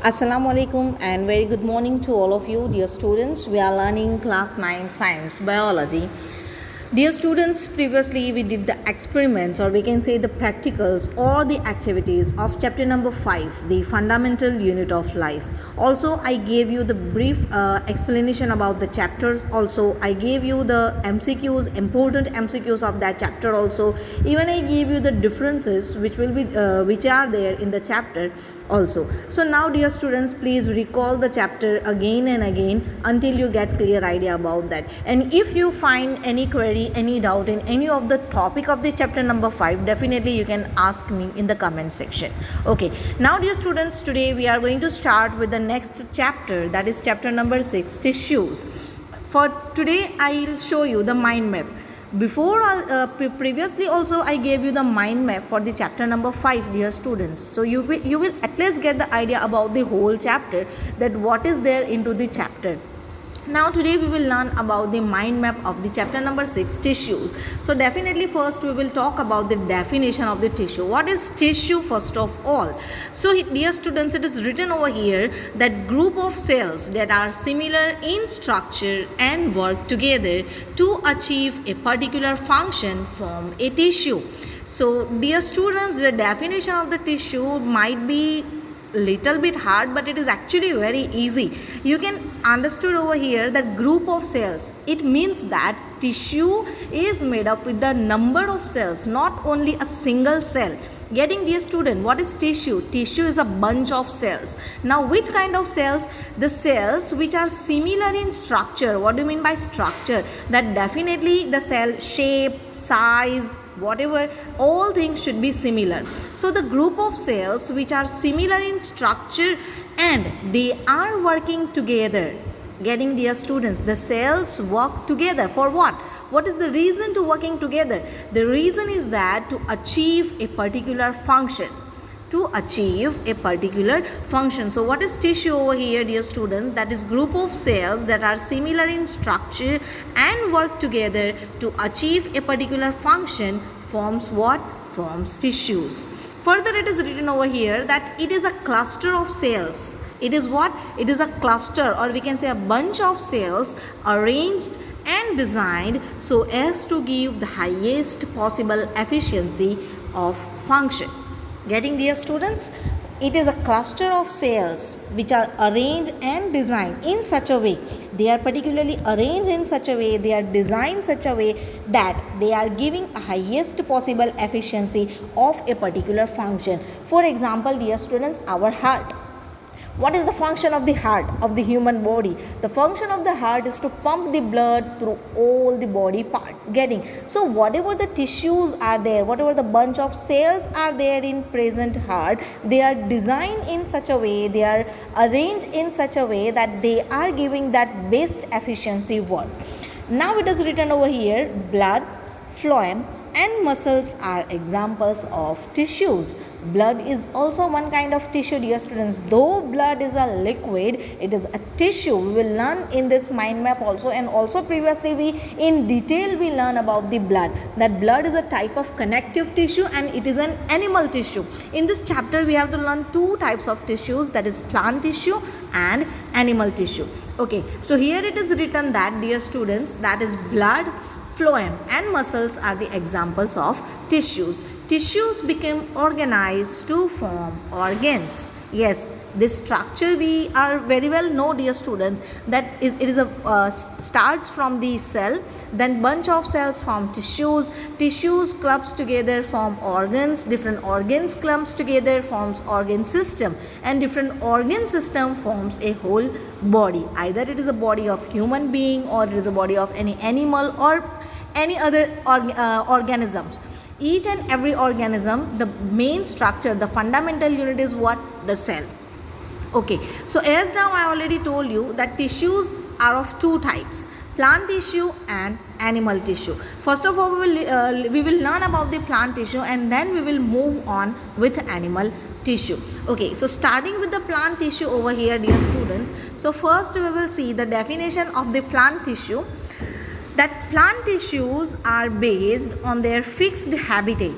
Assalamu alaikum and very good morning to all of you, dear students. We are learning class 9 science biology. Dear students, previously we did the experiments, or we can say the practicals or the activities of chapter number 5, the fundamental unit of life. Also, I gave you the brief explanation about the chapters. Also, I gave you the MCQs, important MCQs of that chapter. Also, even I gave you the differences which are there in the chapter also. So now, dear students, please recall the chapter again and again until you get clear idea about that. And if you find any query, any doubt in any of the topic of the chapter number 5, definitely you can ask me in the comment section. Okay, now dear students, today we are going to start with the next chapter, that is chapter number 6, tissues. For today I will show you the mind map. Previously also I gave you the mind map for the chapter number 5, dear students. So you will at least get the idea about the whole chapter, that what is there into the chapter. Now today we will learn about the mind map of the chapter number 6, tissues. So definitely first we will talk about the definition of the tissue. What is tissue first of all? So dear students, it is written over here that group of cells that are similar in structure and work together to achieve a particular function form a tissue. So dear students, the definition of the tissue might be little bit hard, but it is actually very easy. You can understood over here that group of cells, it means that tissue is made up with the number of cells, not only a single cell. Getting, dear student, what is tissue? Tissue is a bunch of cells. Now which kind of cells? The cells which are similar in structure. What do you mean by structure? That definitely the cell shape, size, whatever, all things should be similar. So the group of cells which are similar in structure and they are working together. Getting, dear students, the cells work together for what? What is the reason to working together? The reason is that to achieve a particular function. To achieve a particular function. So what is tissue over here, dear students? That is group of cells that are similar in structure and work together to achieve a particular function forms what? Forms tissues. Further, it is written over here that it is a cluster of cells. It is what? It is a cluster, or we can say a bunch of cells arranged and designed so as to give the highest possible efficiency of function. Getting, dear students? It is a cluster of cells which are arranged and designed in such a way. They are particularly arranged in such a way, they are designed such a way that they are giving a highest possible efficiency of a particular function. For example, dear students, our heart. What is the function of the heart, of the human body? The function of the heart is to pump the blood through all the body parts. Getting, so whatever the tissues are there, whatever the bunch of cells are there in present heart, they are designed in such a way, they are arranged in such a way that they are giving that best efficiency work. Now it is written over here, blood, phloem and muscles are examples of tissues. Blood is also one kind of tissue, dear students. Though blood is a liquid, it is a tissue. We will learn in this mind map also, and also previously we in detail we learn about the blood. That blood is a type of connective tissue and it is an animal tissue. In this chapter we have to learn two types of tissues, that is plant tissue and animal tissue. Okay, so here it is written that, dear students, that is blood, phloem and muscles are the examples of tissues. Tissues become organized to form organs. Yes, this structure we are very well know, dear students, that it is a starts from the cell, then bunch of cells form tissues, tissues clumps together form organs, different organs clumps together forms organ system, and different organ system forms a whole body. Either it is a body of human being, or it is a body of any animal or any other organisms. Each and every organism, the main structure, the fundamental unit is what? The cell. Okay, so as now I already told you that tissues are of two types, plant tissue and animal tissue. First of all, we will learn about the plant tissue and then we will move on with animal tissue. Okay, so starting with the plant tissue over here, dear students. So first we will see the definition of the plant tissue. That plant tissues are based on their fixed habitat.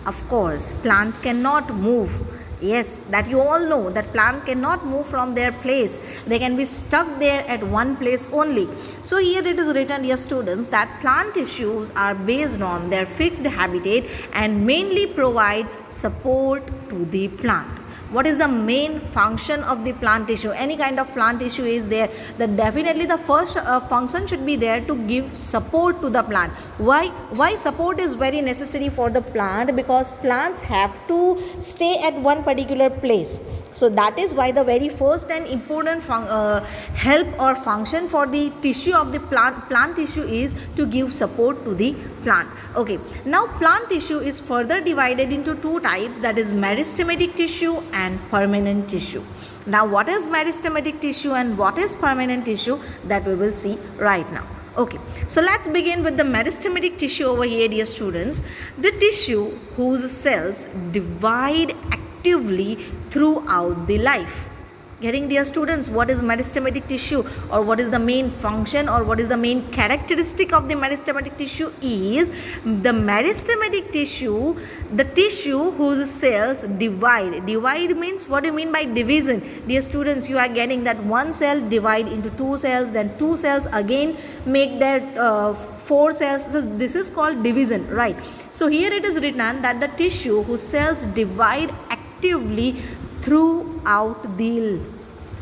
Of course, plants cannot move. Yes, that you all know that plant cannot move from their place. They can be stuck there at one place only. So here it is written, dear students, that plant tissues are based on their fixed habitat and mainly provide support to the plant. What is the main function of the plant tissue? Any kind of plant tissue is there, that definitely the first function should be there to give support to the plant. Why support is very necessary for the plant? Because plants have to stay at one particular place. So that is why the very first and important help or function for the tissue of the plant tissue is to give support to the plant. Okay, now plant tissue is further divided into two types, that is meristematic tissue and permanent tissue. Now what is meristematic tissue and what is permanent tissue, that we will see right now. Okay, so let's begin with the meristematic tissue over here, dear students. The tissue whose cells divide actively throughout the life. Getting, dear students, what is meristematic tissue, or what is the main function, or what is the main characteristic of the meristematic tissue is the meristematic tissue, the tissue whose cells divide. Divide means, what do you mean by division? Dear students, you are getting that one cell divide into two cells, then two cells again make their four cells. So this is called division, right? So here it is written that the tissue whose cells divide actively throughout the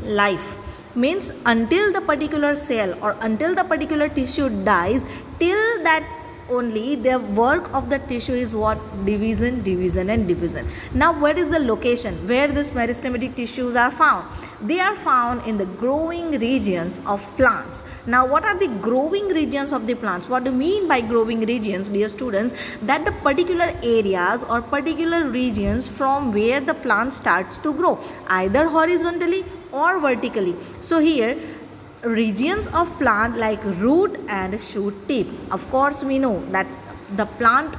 life, means until the particular cell or until the particular tissue dies, till that only the work of the tissue is what? Division, division and division. Now where is the location where these meristematic tissues are found? They are found in the growing regions of plants. Now what are the growing regions of the plants? What do you mean by growing regions, dear students? That the particular areas or particular regions from where the plant starts to grow, either horizontally or vertically. So here regions of plant like root and shoot tip. Of course we know that the plant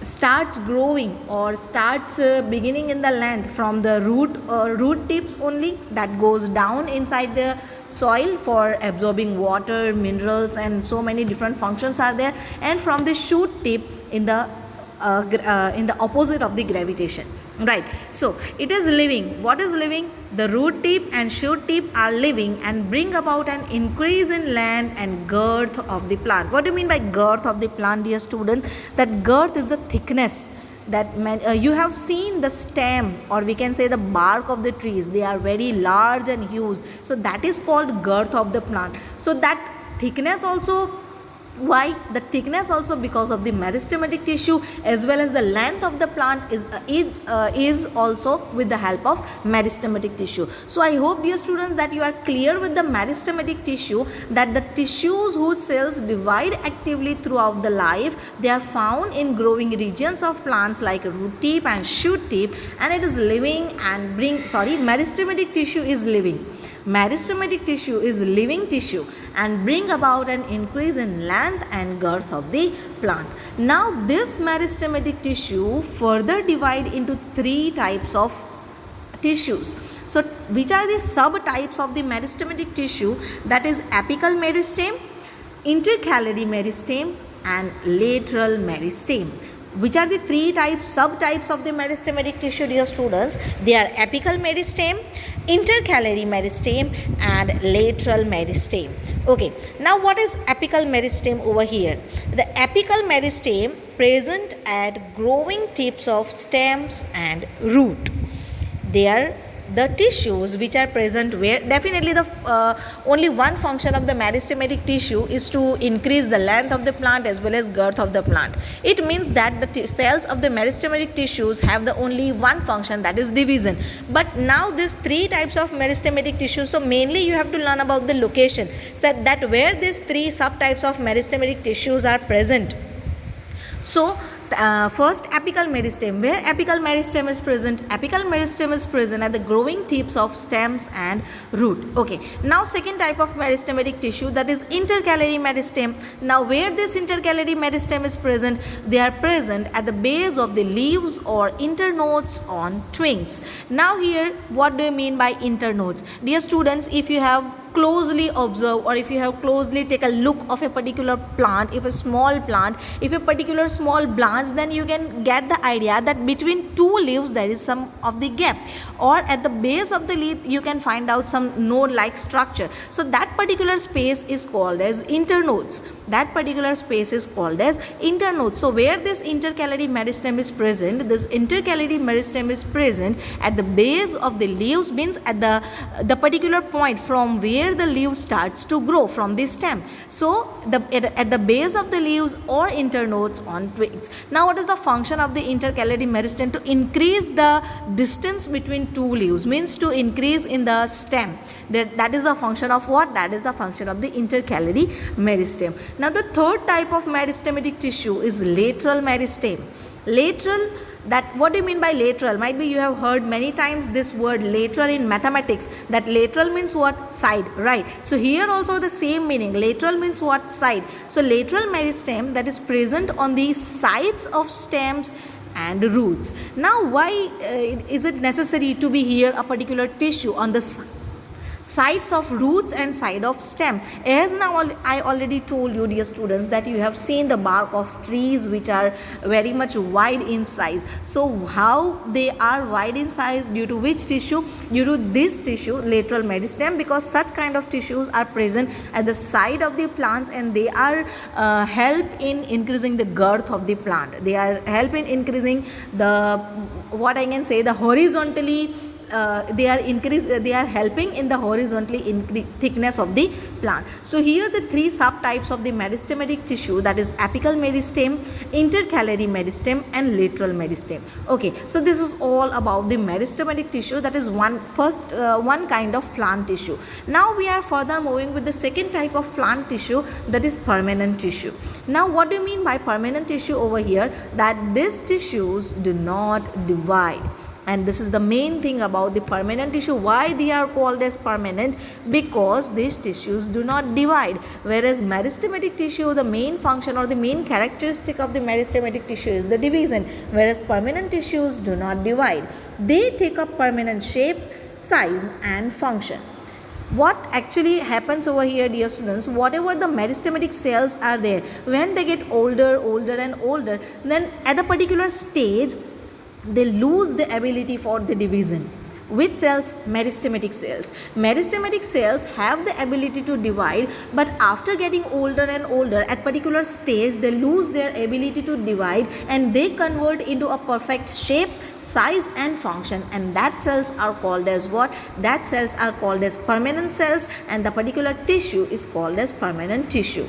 starts growing or starts beginning in the length from the root tips only, that goes down inside the soil for absorbing water, minerals and so many different functions are there, and from the shoot tip in the opposite of the gravitation, right? So it is living. What is living? The root tip and shoot tip are living and bring about an increase in length and girth of the plant. What do you mean by girth of the plant, dear student? That girth is the thickness that you have seen the stem, or we can say the bark of the trees, they are very large and huge, so that is called girth of the plant. So that thickness also, why the thickness also? Because of the meristematic tissue, as well as the length of the plant is also with the help of meristematic tissue. So I hope, dear students, that you are clear with the meristematic tissue, that the tissues whose cells divide actively throughout the life, they are found in growing regions of plants like root tip and shoot tip, and it is living and meristematic tissue is living. Meristematic tissue is living tissue and bring about an increase in length and girth of the plant. Now this meristematic tissue further divide into three types of tissues. So which are the subtypes of the meristematic tissue? That is apical meristem, intercalary meristem and lateral meristem. Which are the three subtypes of the meristematic tissue, dear students? They are apical meristem, intercalary meristem and lateral meristem. Okay, now what is apical meristem over here? The apical meristem present at growing tips of stems and root. They are the tissues which are present where definitely the only one function of the meristematic tissue is to increase the length of the plant as well as girth of the plant. It means that the cells of the meristematic tissues have the only one function, that is division. But now these three types of meristematic tissues, so mainly you have to learn about the location, so that where these three subtypes of meristematic tissues are present. So first, apical meristem. Where apical meristem is present? Apical meristem is present at the growing tips of stems and root. Okay. Now second type of meristematic tissue, that is intercalary meristem. Now where this intercalary meristem is present? They are present at the base of the leaves or internodes on twigs. Now here, what do you mean by internodes? Dear students, if you have closely observe, or if you have closely take a look of a particular plant, if a small plant, if a particular small branch, then you can get the idea that between two leaves there is some of the gap, or at the base of the leaf you can find out some node like structure. So that particular space is called as internodes. That particular space is called as internodes. So where this intercalary meristem is present, this intercalary meristem is present at the base of the leaves, means at the particular point from where the leaf starts to grow from the stem. So at the base of the leaves or internodes on twigs. Now what is the function of the intercalary meristem? To increase the distance between two leaves, means to increase in the stem. That is the function of what? That is the function of the intercalary meristem. Now the third type of meristematic tissue is lateral meristem. Lateral, that what do you mean by lateral? Might be you have heard many times this word lateral in mathematics, that lateral means what? Side, right? So here also the same meaning. Lateral means what? Side. So lateral meristem, that is present on the sides of stems and roots. Now why is it necessary to be here a particular tissue on the sides of roots and side of stem? As now I already told you, dear students, that you have seen the bark of trees which are very much wide in size. So how they are wide in size? Due to which tissue? Due to this tissue, lateral meristem, because such kind of tissues are present at the side of the plants, and they are help in increasing the girth of the plant. They are help in increasing the, what I can say, the horizontally they are helping in the horizontally thickness of the plant. So here the three subtypes of the meristematic tissue, that is apical meristem, intercalary meristem and lateral meristem. Okay, so this is all about the meristematic tissue, that is one kind of plant tissue. Now we are further moving with the second type of plant tissue, that is permanent tissue. Now what do you mean by permanent tissue over here? That these tissues do not divide. And this is the main thing about the permanent tissue. Why they are called as permanent? Because these tissues do not divide. Whereas meristematic tissue, the main function or the main characteristic of the meristematic tissue is the division. Whereas permanent tissues do not divide. They take up permanent shape, size and function. What actually happens over here, dear students, whatever the meristematic cells are there, when they get older and older, then at a particular stage, they lose the ability for the division. Which cells? Meristematic cells. Meristematic cells have the ability to divide, but after getting older and older, at particular stage, they lose their ability to divide and they convert into a perfect shape, size and function, and that cells are called as what? That cells are called as permanent cells, and the particular tissue is called as permanent tissue.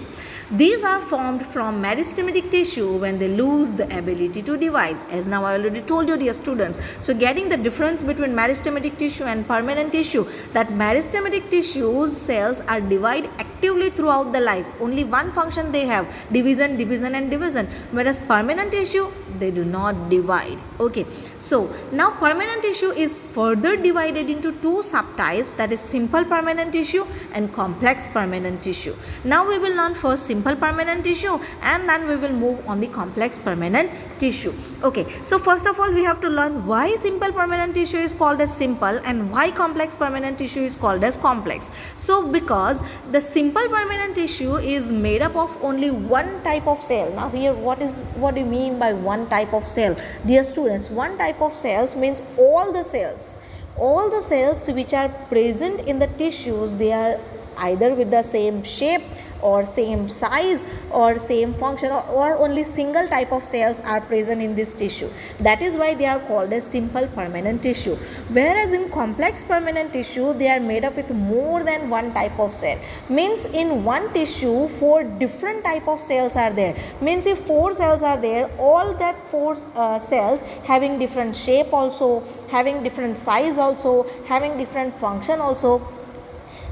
These are formed from meristematic tissue when they lose the ability to divide, as now I already told you, dear students. So getting the difference between meristematic tissue and permanent tissue, that meristematic tissues cells are divide actively throughout the life. Only one function they have, division, division and division. Whereas permanent tissue, they do not divide. Okay, so now permanent tissue is further divided into two subtypes, that is simple permanent tissue and complex permanent tissue. Now we will learn first simple permanent tissue and then we will move on the complex permanent tissue. Okay, so first of all we have to learn why simple permanent tissue is called as simple and why complex permanent tissue is called as complex. So because the simple permanent tissue is made up of only one type of cell. Now here what do you mean by one type of cell? Dear students, one type of cells means all the cells which are present in the tissues, they are either with the same shape or same size or same function, or only single type of cells are present in this tissue. That is why they are called as simple permanent tissue. Whereas in complex permanent tissue, they are made up with more than one type of cell. Means in one tissue, 4 different type of cells are there. Means if 4 cells are there, all that 4 cells having different shape also, having different size also, having different function also,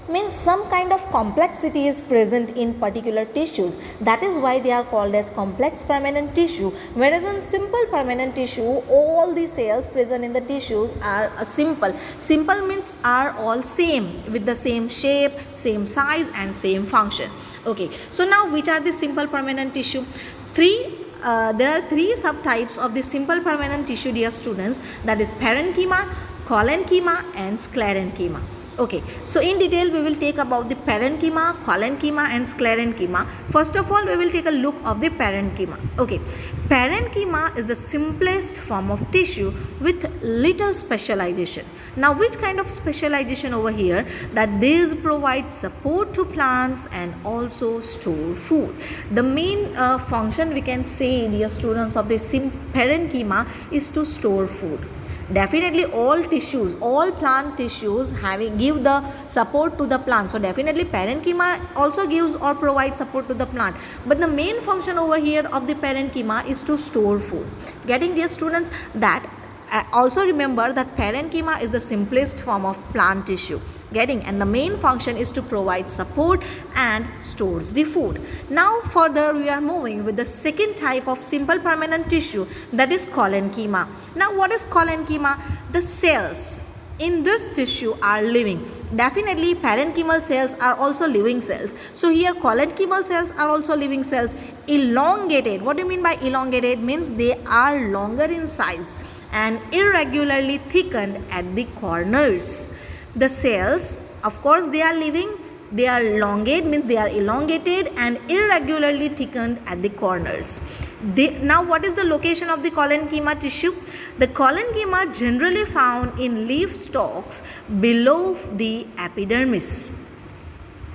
means some kind of complexity is present in particular tissues. That is why they are called as complex permanent tissue. Whereas in simple permanent tissue, all the cells present in the tissues are simple. Simple means are all same, with the same shape, same size and same function. Okay, so now which are the simple permanent tissue? There are 3 subtypes of the simple permanent tissue, dear students, that is parenchyma, collenchyma and sclerenchyma. Okay, so in detail we will take about the parenchyma, collenchyma and sclerenchyma. First of all, we will take a look of the parenchyma. Okay, parenchyma is the simplest form of tissue with little specialization. Now, which kind of specialization over here? That these provide support to plants and also store food. The main function we can say, dear students, of this parenchyma is to store food. Definitely all tissues, all plant tissues give the support to the plant. So definitely parenchyma also gives or provides support to the plant. But the main function over here of the parenchyma is to store food. Getting, dear students, that also remember that parenchyma is the simplest form of plant tissue. Getting, and the main function is to provide support and stores the food. Now further we are moving with the second type of simple permanent tissue, that is collenchyma. Now what is collenchyma? The cells in this tissue are living. Definitely parenchymal cells are also living cells. So here collenchymal cells are also living cells. Elongated. What do you mean by elongated? Means they are longer in size and irregularly thickened at the corners. The cells, of course, they are living, they are elongate, means they are elongated and irregularly thickened at the corners. Now what is the location of the collenchyma tissue? The collenchyma generally found in leaf stalks below the epidermis.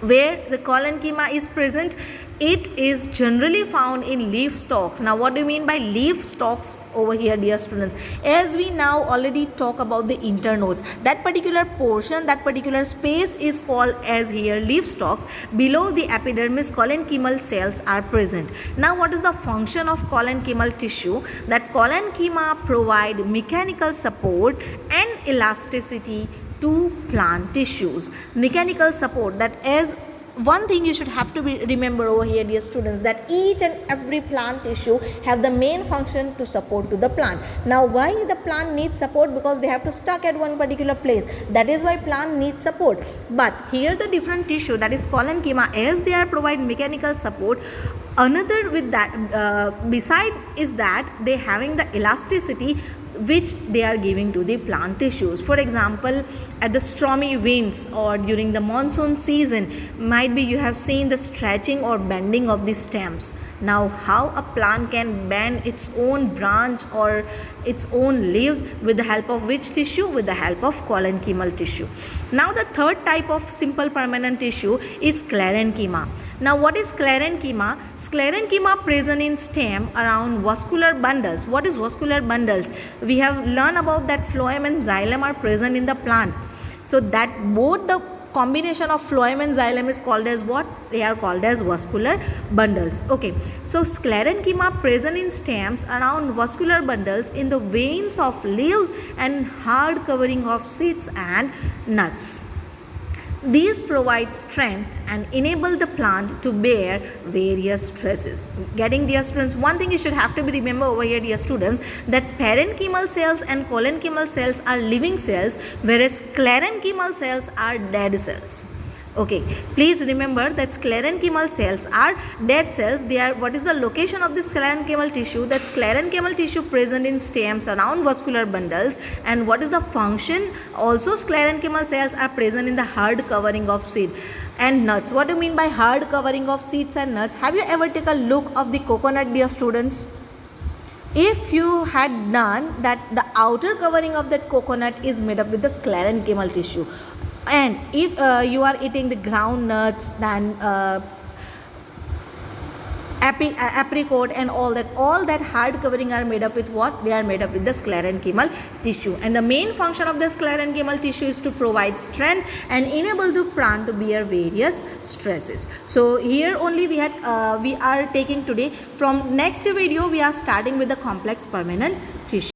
Where the collenchyma is present, it is generally found in leaf stalks. Now what do you mean by leaf stalks over here, dear students? As we now already talk about the internodes, that particular portion, that particular space is called as here leaf stalks. Below the epidermis, collenchymal cells are present. Now what is the function of collenchymal tissue? That collenchyma provide mechanical support and elasticity to plant tissues. Mechanical support, that as one thing you should have to remember over here, dear students, that each and every plant tissue have the main function to support to the plant. Now why the plant needs support? Because they have to stuck at one particular place. That is why plant needs support. But here the different tissue, that is collenchyma, as they are provide mechanical support, another with that beside is that they having the elasticity which they are giving to the plant tissues. For example, at the stormy winds or during the monsoon season, might be you have seen the stretching or bending of the stems. Now how a plant can bend its own branch or its own leaves? With the help of which tissue? With the help of collenchymal tissue. Now the third type of simple permanent tissue is sclerenchyma. Now what is sclerenchyma? Sclerenchyma present in stem around vascular bundles. What is vascular bundles? We have learned about that phloem and xylem are present in the plant. So that both the combination of phloem and xylem is called as what? They are called as vascular bundles. Okay, so sclerenchyma present in stems around vascular bundles in the veins of leaves and hard covering of seeds and nuts. These provide strength and enable the plant to bear various stresses. Getting, dear students, one thing you should have to be remember over here, dear students, that parenchymal cells and collenchymal cells are living cells, whereas sclerenchymal cells are dead cells. Okay, please remember that sclerenchymal cells are dead cells. They are, what is the location of the sclerenchymal tissue? That sclerenchymal tissue present in stems around vascular bundles. And what is the function? Also sclerenchymal cells are present in the hard covering of seed and nuts. What do you mean by hard covering of seeds and nuts? Have you ever taken a look of the coconut, dear students? If you had done that, the outer covering of that coconut is made up with the sclerenchymal tissue. And if you are eating the ground nuts, then apricot and all that hard covering are made up with what? They are made up with the sclerenchymal tissue. And the main function of the sclerenchymal tissue is to provide strength and enable the plant to bear various stresses. So here only we are taking today. From next video we are starting with the complex permanent tissue.